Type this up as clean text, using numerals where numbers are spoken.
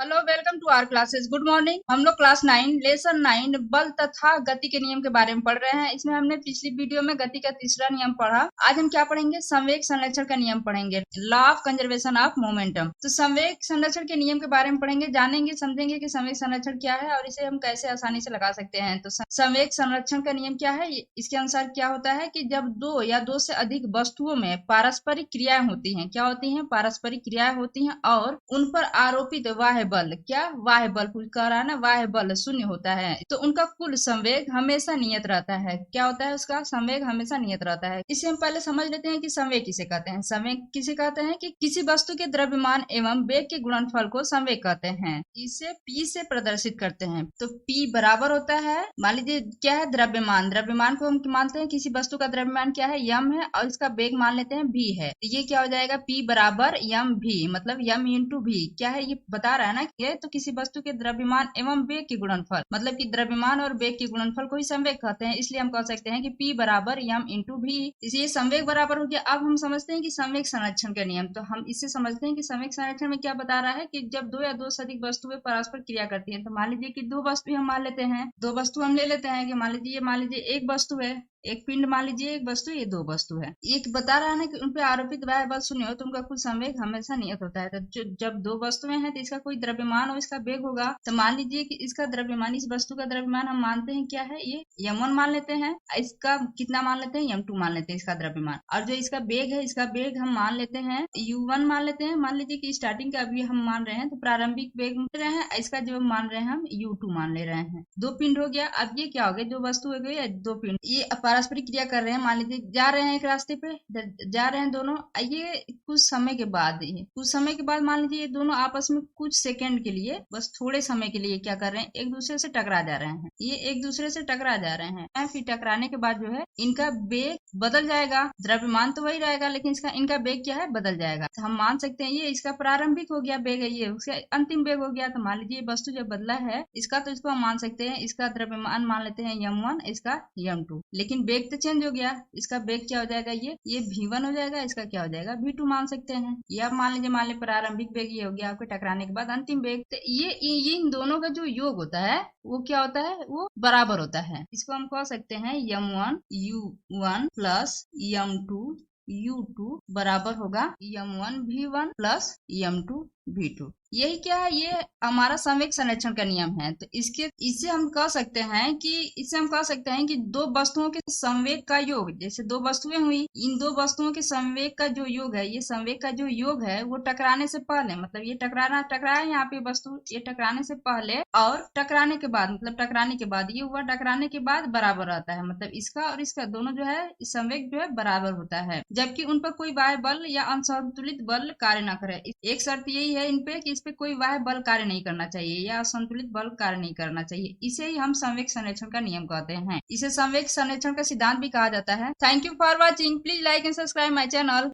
Hello, welcome to our classes. Good morning. हम लोग class 9 lesson 9 बल तथा गति के नियम के बारे में पढ़ रहे हैं। इसमें हमने पिछली वीडियो में गति का तीसरा नियम पढ़ा। आज हम क्या पढ़ेंगे? संवेग संरक्षण का नियम पढ़ेंगे, law of conservation of momentum. तो संवेग संरक्षण के नियम के बारे में पढ़ेंगे, जानेंगे, समझेंगे कि संवेग संरक्षण क्या है और इसे हम कैसे आसानी से लगा सकते हैं। तो संवेग संरक्षण का नियम क्या है? इसके अनुसार क्या होता है कि जब दो या दो से अधिक वस्तुओं में पारस्परिक क्रियाएं होती हैं, क्या होती हैं? पारस्परिक क्रियाएं होती हैं और उन पर आरोपित बाह्य बल, क्या बाह्य बल, कुछ कह रहा है ना, बाह्य बल शून्य होता है, तो उनका कुल संवेग हमेशा नियत रहता है। क्या होता है? उसका संवेग हमेशा नियत रहता है। इसे हम पहले समझ लेते हैं कि संवेग किसे कहते हैं। संवेग किसे कहते हैं कि किसी वस्तु के द्रव्यमान एवं वेग के गुणनफल को संवेग कहते हैं। इसे P से प्रदर्शित करते हैं। तो P बराबर होता है, मान लीजिए क्या है? द्रव्यमान। द्रव्यमान को हम मानते हैं किसी वस्तु का द्रव्यमान क्या है? m है और इसका वेग मान लेते हैं v है। तो ये क्या हो जाएगा? P बराबर mv, मतलब m इंटू v। क्या है? ये बता रहा है ना कि तो किसी वस्तु के द्रव्यमान एवं वेग के गुणनफल, मतलब कि द्रव्यमान और वेग के गुणनफल को ही संवेग कहते हैं। इसलिए हम कह सकते हैं कि P बराबर m इंटू v। इसलिए संवेग बराबर हो गया। अब हम समझते हैं कि संवेग संरक्षण का नियम। तो हम इससे समझते हैं कि संवेग संरक्षण में क्या बता रहा है कि जब दो या दो से अधिक वस्तुएं परस्पर क्रिया करती हैं, तो मान लीजिए कि दो वस्तु हम मान लेते हैं, दो वस्तु हम ले लेते हैं कि मान लीजिए एक वस्तु है, एक पिंड मान लीजिए, एक वस्तु, ये दो वस्तु है। एक बता रहा है ना कि उन पे आरोपित बाह्य बल शून्य हो तो उनका कुल संवेग हमेशा नियत होता है। तो जब दो वस्तुएं हैं तो इसका कोई द्रव्यमान और इसका वेग होगा। तो मान लीजिए कि इसका द्रव्यमान, इस वस्तु का द्रव्यमान हम मानते हैं क्या है? ये m1 मान लेते हैं। इसका कितना मान लेते हैं? m2 मान लेते हैं इसका द्रव्यमान। और जो इसका वेग है, इसका वेग हम मान लेते हैं u1 मान लेते हैं। मान लीजिए कि स्टार्टिंग का अभी हम मान रहे हैं तो प्रारंभिक वेग मान रहे हैं, इसका जो मान रहे हैं हम u2 मान ले रहे हैं। दो पिंड हो गया। अब ये क्या हो गया? जो वस्तु हो गई दो पिंड, ये पारस्परिक क्रिया कर रहे हैं। मान लीजिए जा रहे हैं एक रास्ते पे, जा रहे हैं दोनों। ये कुछ समय के बाद मान लीजिए ये दोनों आपस में कुछ सेकंड के लिए, बस थोड़े समय के लिए क्या कर रहे हैं? एक दूसरे से टकरा जा रहे हैं। ये एक दूसरे से टकरा जा रहे हैं। फिर टकराने के बाद जो है इनका वेग बदल जाएगा। द्रव्यमान तो वही रहेगा लेकिन इनका वेग क्या है? बदल जाएगा। तो हम मान सकते हैं ये इसका प्रारंभिक हो गया वेग है, ये उसका अंतिम वेग हो गया। तो मान लीजिए वस्तु जब बदला है इसका, तो इसको हम मान सकते हैं इसका द्रव्यमान मान लेते हैं m1, इसका m2, लेकिन वेग तो चेंज हो गया। इसका वेग क्या हो जाएगा? ये v1 हो जाएगा, इसका क्या हो जाएगा? v2 मान सकते हैं। या मान लीजिए प्रारंभिक वेग ये हो गया आपके टकराने के बाद अंतिम वेग। तो ये इन दोनों का जो योग होता है वो क्या होता है? वो बराबर होता है। इसको हम कह सकते हैं m1 u1 plus m2 u2 बराबर होगा m1 v1 plus m2 v2। यही क्या है? ये हमारा संवेग संरक्षण का नियम है। तो इससे हम कह सकते हैं कि दो वस्तुओं के संवेग का योग, जैसे दो वस्तुएं हुई, इन दो वस्तुओं के संवेग का जो योग है, ये संवेग का जो योग है वो टकराने से पहले, मतलब ये टकराया यहाँ पे वस्तु, ये टकराने से पहले और टकराने के बाद, मतलब टकराने के बाद ये हुआ, टकराने के बाद बराबर रहता है। मतलब इसका और इसका दोनों जो है संवेग जो है बराबर होता है, जबकि उन पर कोई बाह्य बल या असंतुलित बल कार्य न करे। एक शर्त यही है इन पे कि इस पे कोई बाह्य बल कार्य नहीं करना चाहिए या असंतुलित बल कार्य नहीं करना चाहिए। इसे ही हम संवेग संरक्षण का नियम कहते हैं। इसे संवेग संरक्षण का सिद्धांत भी कहा जाता है। Thank you for watching. Please like and subscribe my channel.